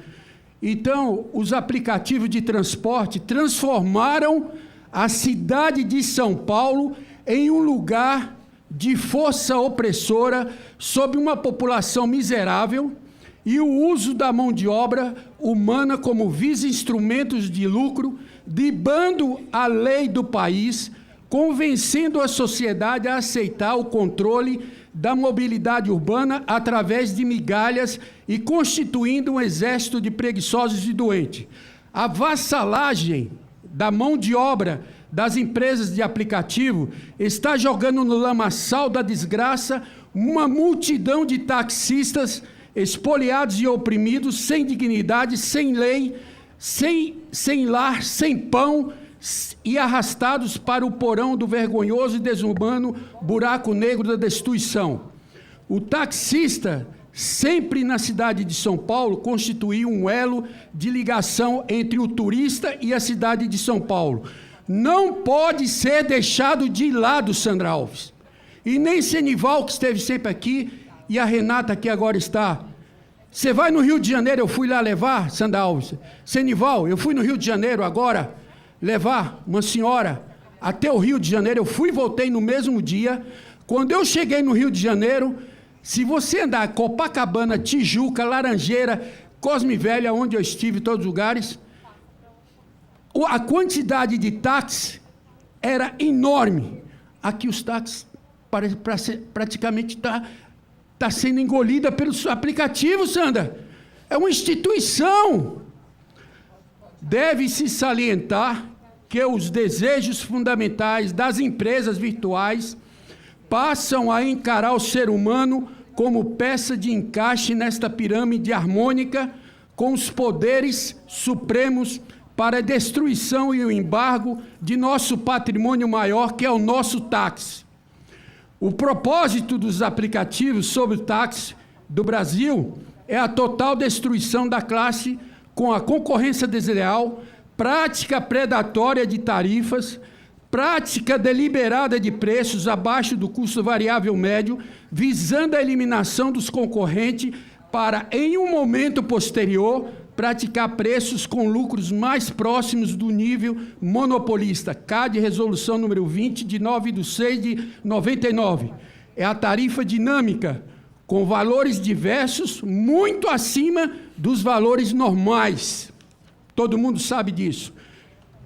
Então, os aplicativos de transporte transformaram a cidade de São Paulo em um lugar de força opressora sobre uma população miserável e o uso da mão de obra humana como visa instrumentos de lucro, dribando a lei do país, convencendo a sociedade a aceitar o controle da mobilidade urbana através de migalhas e constituindo um exército de preguiçosos e doentes. A vassalagem da mão de obra das empresas de aplicativo está jogando no lamaçal da desgraça uma multidão de taxistas espoliados e oprimidos, sem dignidade, sem lei, sem lar, sem pão, e arrastados para o porão do vergonhoso e desumano buraco negro da destruição. O taxista, sempre na cidade de São Paulo, constituiu um elo de ligação entre o turista e a cidade de São Paulo. Não pode ser deixado de lado, Sandra Alves. E nem Senival, que esteve sempre aqui, e a Renata, que agora está. Você vai no Rio de Janeiro, eu fui lá levar, Sandra Alves. Senival, eu fui no Rio de Janeiro agora, levar uma senhora até o Rio de Janeiro, eu fui e voltei no mesmo dia. Quando eu cheguei no Rio de Janeiro, se você andar Copacabana, Tijuca, Laranjeira, Cosme Velho, onde eu estive, em todos os lugares, a quantidade de táxis era enorme. Aqui os táxis praticamente está sendo engolida pelos aplicativos, Sandra. É uma instituição. Deve-se salientar que os desejos fundamentais das empresas virtuais passam a encarar o ser humano como peça de encaixe nesta pirâmide harmônica com os poderes supremos para a destruição e o embargo de nosso patrimônio maior, que é o nosso táxi. O propósito dos aplicativos sobre o táxi do Brasil é a total destruição da classe com a concorrência desleal, prática predatória de tarifas, prática deliberada de preços abaixo do custo variável médio, visando a eliminação dos concorrentes para, em um momento posterior, praticar preços com lucros mais próximos do nível monopolista. CAD, resolução número 20, de 9/6/99. É a tarifa dinâmica, com valores diversos, muito acima dos valores normais. Todo mundo sabe disso.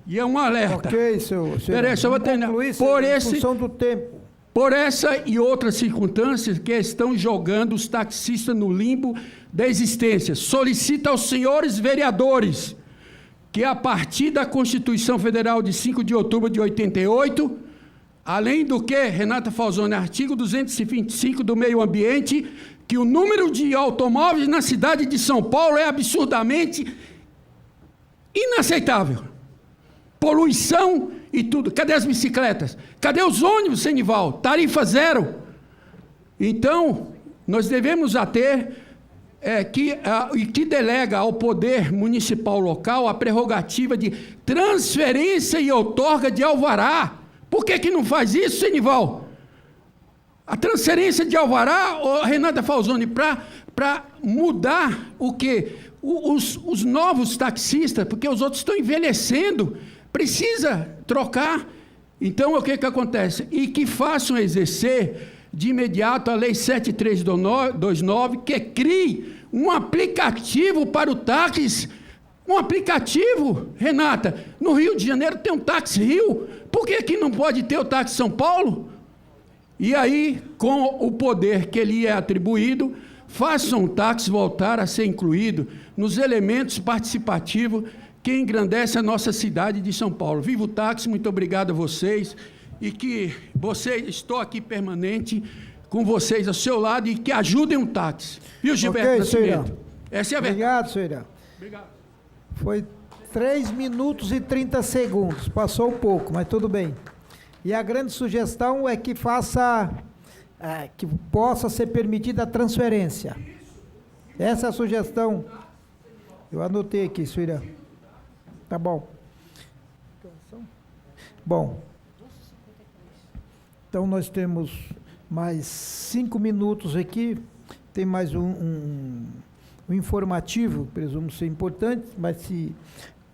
E é um alerta. Ok, senhor. Peraí, só vou terminar. Função do tempo. Por essa e outras circunstâncias que estão jogando os taxistas no limbo da existência, solicita aos senhores vereadores que, a partir da Constituição Federal de 5 de outubro de 88, além do que, Renata Falzoni, artigo 225 do Meio Ambiente, que o número de automóveis na cidade de São Paulo é absurdamente inaceitável. Poluição e tudo. Cadê as bicicletas? Cadê os ônibus, Senival? Tarifa zero. Então, nós devemos ter que delega ao poder municipal local a prerrogativa de transferência e outorga de alvará. Por que não faz isso, Senival? A transferência de alvará, Renata Falzoni, para mudar o quê? Os novos taxistas, porque os outros estão envelhecendo, precisa trocar. Então, o que acontece? E que façam exercer de imediato a Lei 7329, que crie um aplicativo para o táxi. Um aplicativo, Renata. No Rio de Janeiro tem um Táxi Rio. Por que não pode ter o Táxi São Paulo? E aí, com o poder que lhe é atribuído, façam o táxi voltar a ser incluído nos elementos participativos que engrandece a nossa cidade de São Paulo. Viva o táxi, muito obrigado a vocês, e que estou aqui permanente com vocês ao seu lado e que ajudem o táxi. Viu, Gilberto Nascimento? Essa é a verdade. Obrigado, senhor Irã. Obrigado. Foi 3 minutos e 30 segundos, passou um pouco, mas tudo bem. E a grande sugestão é que que possa ser permitida a transferência. Essa é a sugestão. Eu anotei aqui, senhor Irã. Tá bom. Bom. Então, nós temos mais 5 minutos aqui. Tem mais um informativo, presumo ser importante, mas se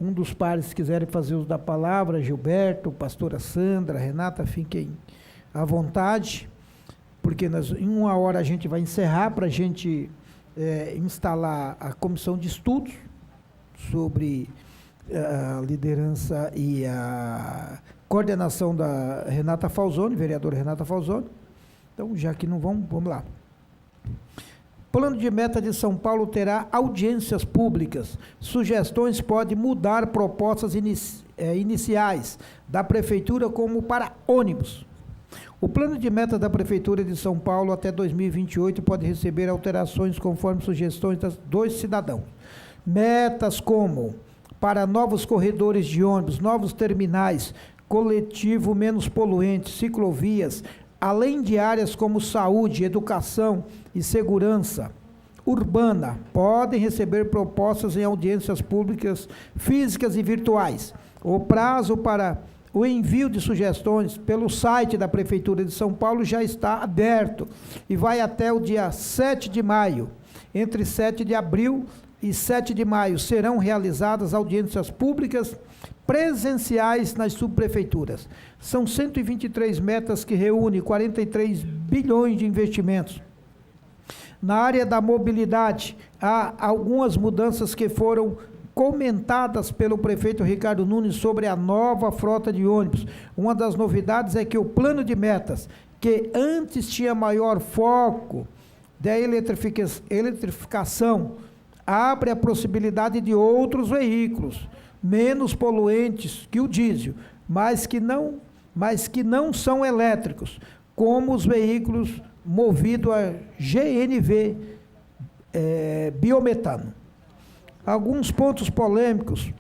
um dos pares quiserem fazer uso da palavra, Gilberto, pastora Sandra, Renata, fiquem à vontade, porque em 1 hora a gente vai encerrar para a gente instalar a comissão de estudos sobre a liderança e a coordenação da Renata Falzoni, vereadora Renata Falzoni. Então, já que não vamos lá. Plano de meta de São Paulo terá audiências públicas. Sugestões podem mudar propostas iniciais da Prefeitura como para ônibus. O plano de meta da Prefeitura de São Paulo até 2028 pode receber alterações conforme sugestões dos cidadãos. Metas como para novos corredores de ônibus, novos terminais, coletivo menos poluente, ciclovias, além de áreas como saúde, educação e segurança urbana, podem receber propostas em audiências públicas físicas e virtuais. O prazo para o envio de sugestões pelo site da Prefeitura de São Paulo já está aberto e vai até o dia 7 de maio. Entre 7 de abril e 7 de maio serão realizadas audiências públicas presenciais nas subprefeituras. São 123 metas que reúnem 43 bilhões de investimentos. Na área da mobilidade, há algumas mudanças que foram comentadas pelo prefeito Ricardo Nunes sobre a nova frota de ônibus. Uma das novidades é que o plano de metas, que antes tinha maior foco da eletrificação, abre a possibilidade de outros veículos menos poluentes que o diesel, mas que não são elétricos, como os veículos movidos a GNV, biometano. Alguns pontos polêmicos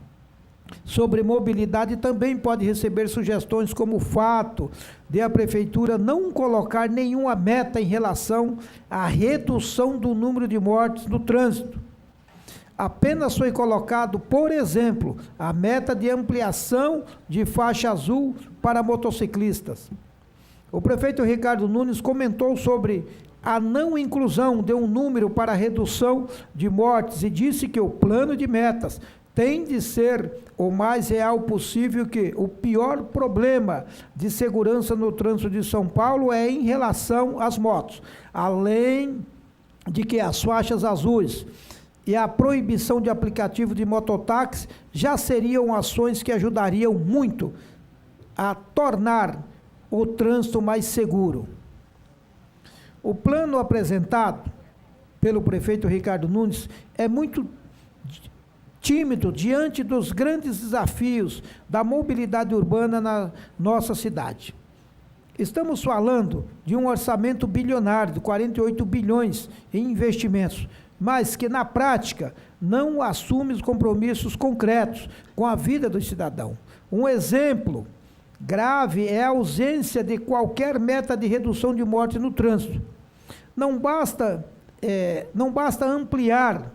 sobre mobilidade também podem receber sugestões, como o fato de a Prefeitura não colocar nenhuma meta em relação à redução do número de mortes no trânsito. Apenas foi colocado, por exemplo, a meta de ampliação de faixa azul para motociclistas. O prefeito Ricardo Nunes comentou sobre a não inclusão de um número para a redução de mortes e disse que o plano de metas tem de ser o mais real possível, que o pior problema de segurança no trânsito de São Paulo é em relação às motos, além de que as faixas azuis e a proibição de aplicativo de mototáxi já seriam ações que ajudariam muito a tornar o trânsito mais seguro. O plano apresentado pelo prefeito Ricardo Nunes é muito tímido diante dos grandes desafios da mobilidade urbana na nossa cidade. Estamos falando de um orçamento bilionário de 48 bilhões em investimentos, mas que na prática não assume os compromissos concretos com a vida do cidadão. Um exemplo grave é a ausência de qualquer meta de redução de mortes no trânsito. Não basta não basta ampliar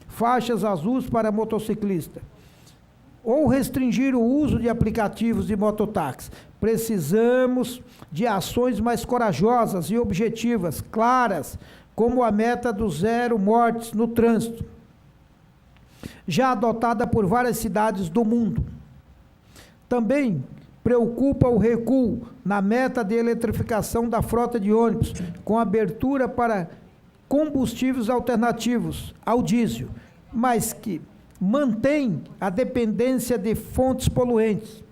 faixas azuis para motociclista ou restringir o uso de aplicativos de mototáxi. Precisamos de ações mais corajosas e objetivas, claras, como a meta do 0 mortes no trânsito, já adotada por várias cidades do mundo. Também preocupa o recuo na meta de eletrificação da frota de ônibus, com abertura para combustíveis alternativos ao diesel, mas que mantém a dependência de fontes poluentes.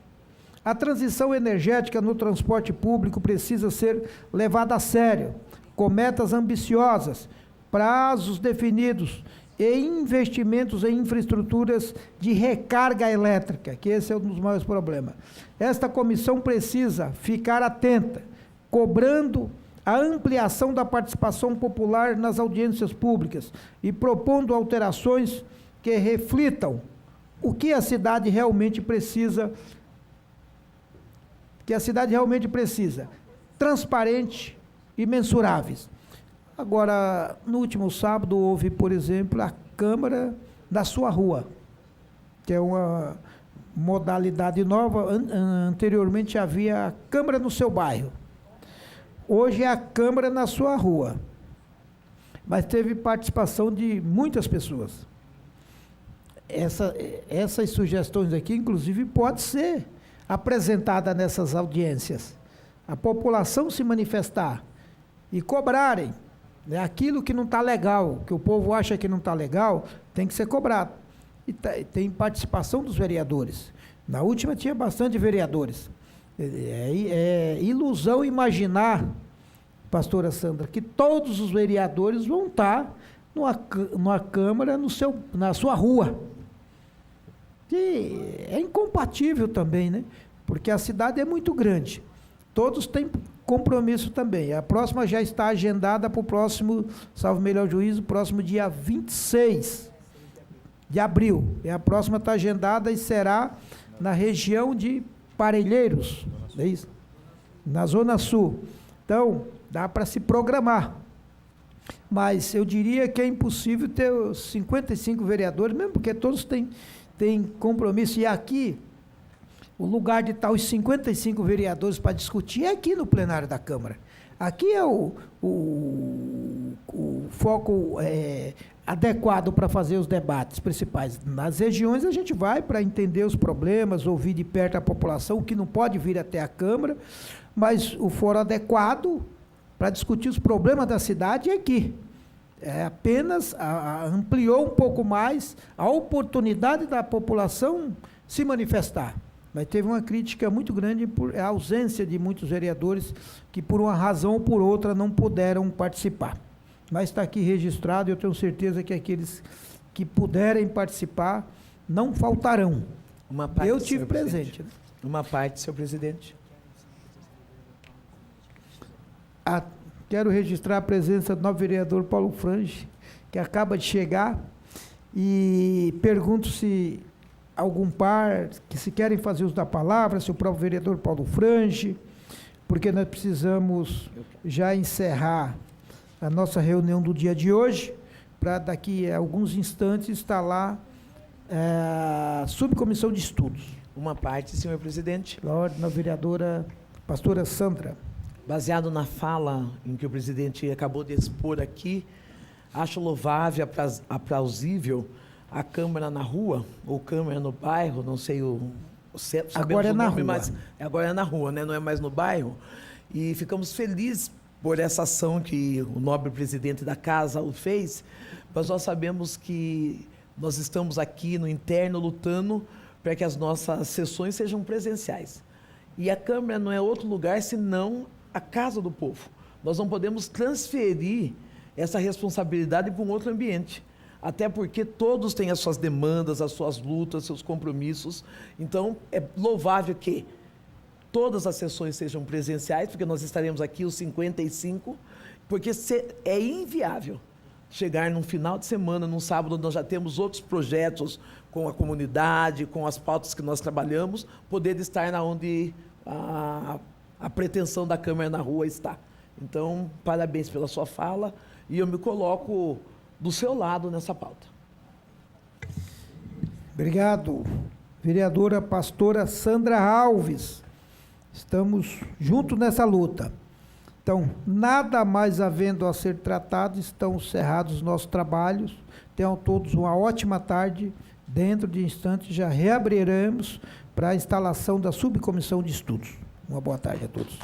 A transição energética no transporte público precisa ser levada a sério, com metas ambiciosas, prazos definidos e investimentos em infraestruturas de recarga elétrica, que esse é um dos maiores problemas. Esta comissão precisa ficar atenta, cobrando a ampliação da participação popular nas audiências públicas e propondo alterações que reflitam o que a cidade realmente precisa, transparente e mensuráveis. Agora, no último sábado, houve, por exemplo, a Câmara da sua rua, que é uma modalidade nova. Anteriormente havia a Câmara no seu bairro. Hoje é a Câmara na sua rua. Mas teve participação de muitas pessoas. Essas sugestões aqui, inclusive, pode ser apresentada nessas audiências. A população se manifestar e cobrarem, né, aquilo que não está legal, que o povo acha que não está legal, tem que ser cobrado. E tem participação dos vereadores. Na última tinha bastante vereadores. É ilusão imaginar, pastora Sandra, que todos os vereadores vão estar numa Câmara na sua rua. Que é incompatível também, né? Porque a cidade é muito grande. Todos têm compromisso também. A próxima já está agendada para o próximo, salvo melhor juízo, próximo dia 26 de abril. E a próxima está agendada e será na região de Parelheiros, é isso? Na Zona Sul. Então, dá para se programar. Mas eu diria que é impossível ter os 55 vereadores, mesmo porque todos têm compromisso. E aqui, o lugar de estar os 55 vereadores para discutir é aqui no plenário da Câmara. Aqui é o foco adequado para fazer os debates principais. Nas regiões a gente vai para entender os problemas, ouvir de perto a população, que não pode vir até a Câmara, mas o fórum adequado para discutir os problemas da cidade é aqui. Apenas ampliou um pouco mais a oportunidade da população se manifestar. Mas teve uma crítica muito grande por a ausência de muitos vereadores que, por uma razão ou por outra, não puderam participar. Mas está aqui registrado, eu tenho certeza que aqueles que puderem participar não faltarão. Eu tive presente. Uma parte, senhor presidente. Quero registrar a presença do novo vereador Paulo Frange, que acaba de chegar, e pergunto se algum par que se querem fazer uso da palavra, se o próprio vereador Paulo Frange, porque nós precisamos já encerrar a nossa reunião do dia de hoje, para daqui a alguns instantes estar lá a subcomissão de estudos. Uma parte, senhor presidente. Da ordem da vereadora pastora Sandra. Baseado na fala em que o presidente acabou de expor aqui, acho louvável, aplausível a Câmara na rua, ou Câmara no bairro, não sei agora é na rua. Mas agora é na rua, né? Não é mais no bairro. E ficamos felizes por essa ação que o nobre presidente da casa o fez, mas nós sabemos que nós estamos aqui no interno lutando para que as nossas sessões sejam presenciais. E a Câmara não é outro lugar senão a casa do povo. Nós não podemos transferir essa responsabilidade para um outro ambiente, até porque todos têm as suas demandas, as suas lutas, seus compromissos. Então, é louvável que todas as sessões sejam presenciais, porque nós estaremos aqui os 55, porque é inviável chegar num final de semana, num sábado, onde nós já temos outros projetos com a comunidade, com as pautas que nós trabalhamos, poder estar onde a pretensão da Câmara na rua está. Então, parabéns pela sua fala. e eu me coloco do seu lado nessa pauta. Obrigado. Vereadora pastora Sandra Alves. Estamos juntos nessa luta. Então, nada mais havendo a ser tratado, estão cerrados os nossos trabalhos. Tenham todos uma ótima tarde. Dentro de instantes já reabriremos para a instalação da subcomissão de estudos. Uma boa tarde a todos.